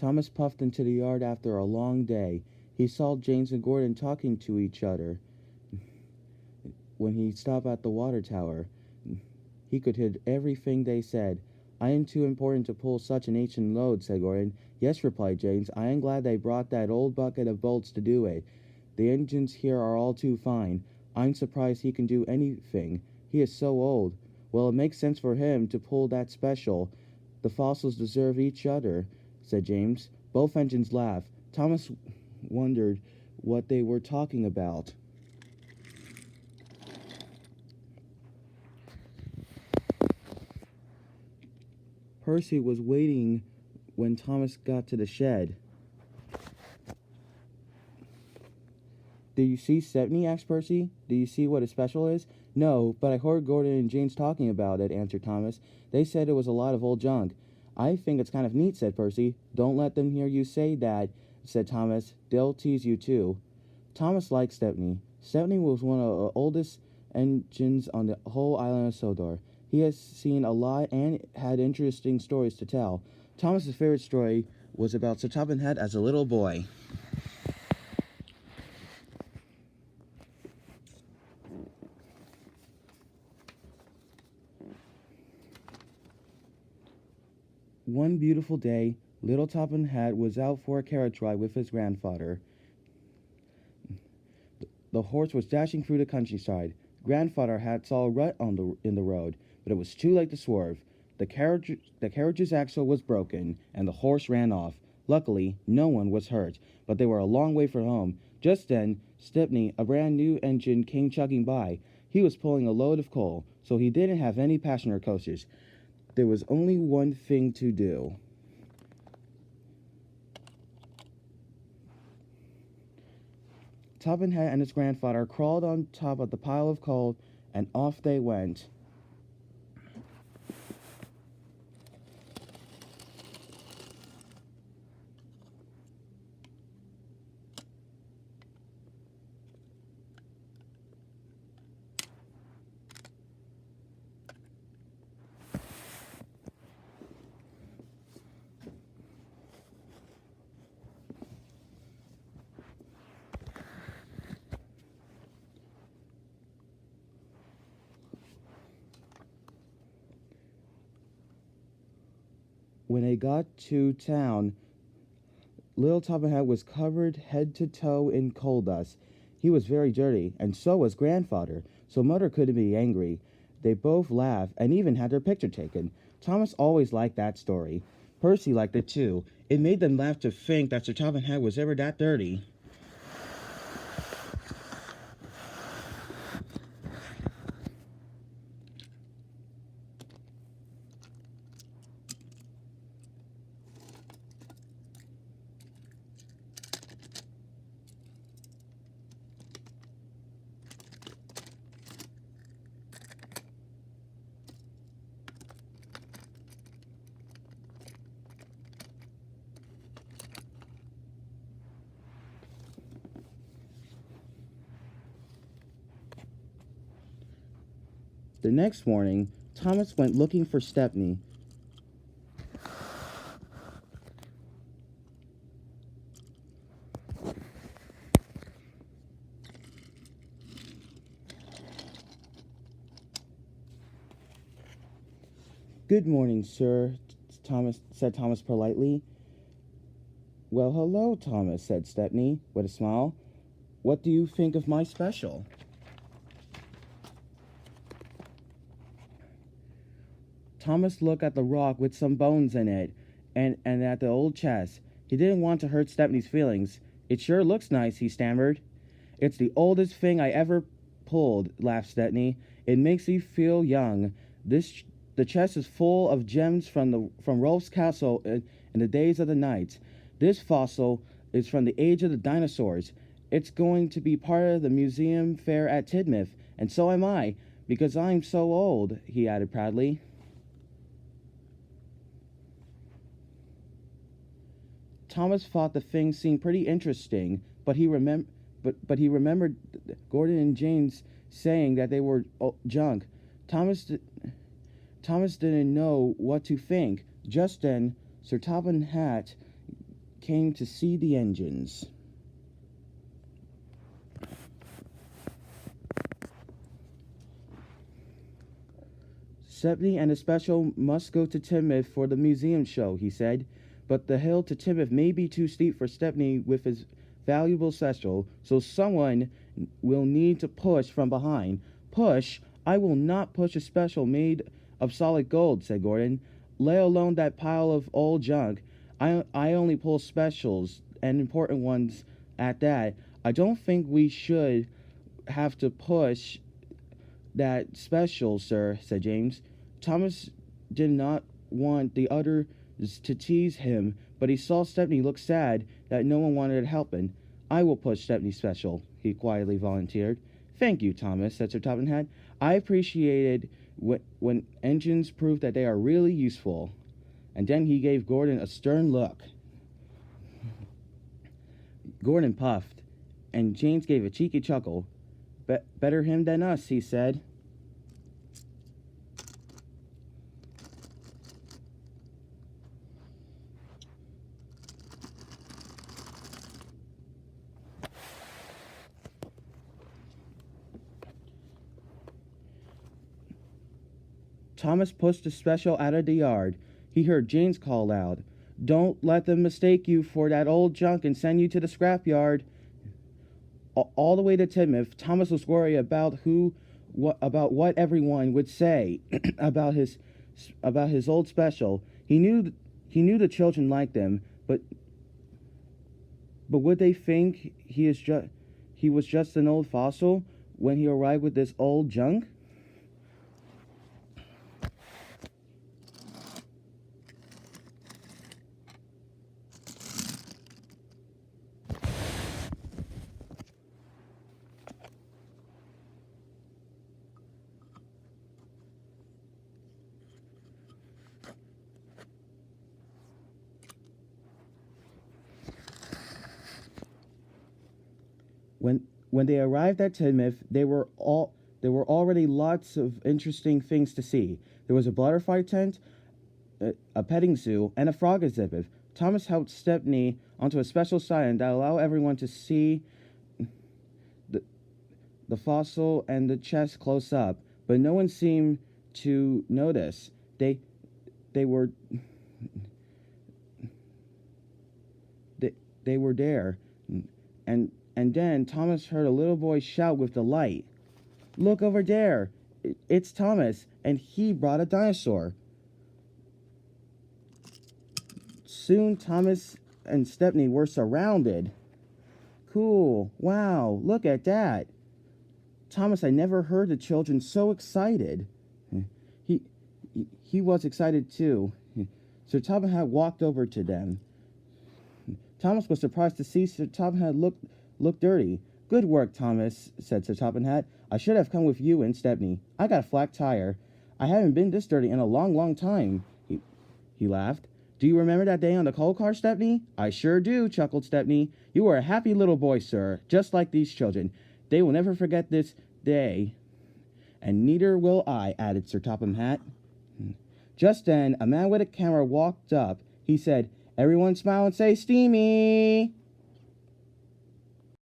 Thomas puffed into the yard after a long day. He saw James and Gordon talking to each other. When he stopped at the water tower, he could hear everything they said. "I am too important to pull such an ancient load," said Gordon. "Yes," replied James. "I am glad they brought that old bucket of bolts to do it. The engines here are all too fine. I'm surprised he can do anything. He is so old." "Well, it makes sense for him to pull that special. The fossils deserve each other," said James. Both engines laughed. Thomas wondered what they were talking about. Percy was waiting when Thomas got to the shed. "Do you see Stepney?" asked Percy. "Do you see what his special is?" "No, but I heard Gordon and James talking about it," answered Thomas. "They said it was a lot of old junk." "I think it's kind of neat," said Percy. "Don't let them hear you say that," said Thomas. "They'll tease you too." Thomas liked Stepney. Stepney was one of the oldest engines on the whole island of Sodor. He has seen a lot and had interesting stories to tell. Thomas's favorite story was about Sir Topham Hatt as a little boy. One beautiful day, little Topham Hatt was out for a carriage ride with his grandfather. The horse was dashing through the countryside. Grandfather Hatt saw a rut in the road, but it was too late to swerve. The carriage's axle was broken, and the horse ran off. Luckily, no one was hurt, but they were a long way from home. Just then, Stepney, a brand new engine, came chugging by. He was pulling a load of coal, so he didn't have any passenger coaches. There was only one thing to do. Topham Hatt and his grandfather crawled on top of the pile of coal, and off they went. When they got to town, little Topham Hatt was covered head to toe in coal dust. He was very dirty, and so was grandfather, so Mother couldn't be angry. They both laughed and even had their picture taken. Thomas always liked that story. Percy liked it too. It made them laugh to think that Sir Topham Hatt was ever that dirty. The next morning, Thomas went looking for Stepney. "Good morning, sir," said Thomas politely. "Well, hello, Thomas," said Stepney with a smile. "What do you think of my special?" Thomas looked at the rock with some bones in it and at the old chest. He didn't want to hurt Stepney's feelings. "It sure looks nice," he stammered. "It's the oldest thing I ever pulled," laughed Stepney. "It makes me feel young. The chest is full of gems from Rolf's castle in the days of the knights. This fossil is from the age of the dinosaurs. It's going to be part of the museum fair at Tidmouth, and so am I, because I'm so old," he added proudly. Thomas thought the thing seemed pretty interesting, but he remembered Gordon and James saying that they were junk. Thomas didn't know what to think. Just then, Sir Topham Hatt came to see the engines. Stepney and the special must go to Timoth for the museum show, he said, but the hill to Timoth may be too steep for Stepney with his valuable special, so someone will need to push from behind. Push? I will not push a special made of solid gold, said Gordon. Let alone that pile of old junk. I only pull specials, and important ones at that. I don't think we should have to push that special, sir, said James. Thomas did not want the others to tease him, but he saw Stepney look sad that no one wanted to help him. I will push Stepney's special, he quietly volunteered. Thank you, Thomas, said Sir Topham Hatt. I appreciated when engines prove that they are really useful. And then he gave Gordon a stern look. Gordon puffed, and James gave a cheeky chuckle. Better him than us, he said. Thomas pushed the special out of the yard. He heard James call out, "Don't let them mistake you for that old junk and send you to the scrapyard." All the way to Timoth, Thomas was worried about what everyone would say about his old special. He knew the children liked him, but would they think he was just an old fossil when he arrived with this old junk? When they arrived at Timoth, there were already lots of interesting things to see. There was a butterfly tent, a petting zoo, and a frog exhibit. Thomas helped Stepney onto a special sign that allowed everyone to see the fossil and the chest close up, but no one seemed to notice. They were there, and then Thomas heard a little boy shout with delight, "Look over there! It's Thomas, and he brought a dinosaur." Soon Thomas and Stepney were surrounded. "Cool, wow, look at that." Thomas had never heard the children so excited. He was excited too. Sir Topham Hatt walked over to them. Thomas was surprised to see Sir Topham Hatt look dirty. "Good work, Thomas," said Sir Topham Hatt. "I should have come with you and Stepney. I got a flat tire. I haven't been this dirty in a long, long time." He laughed. "Do you remember that day on the coal car, Stepney?" "I sure do," chuckled Stepney. "You were a happy little boy, sir, just like these children. They will never forget this day." "And neither will I," added Sir Topham Hatt. Just then, a man with a camera walked up. He said, "Everyone smile and say steamy."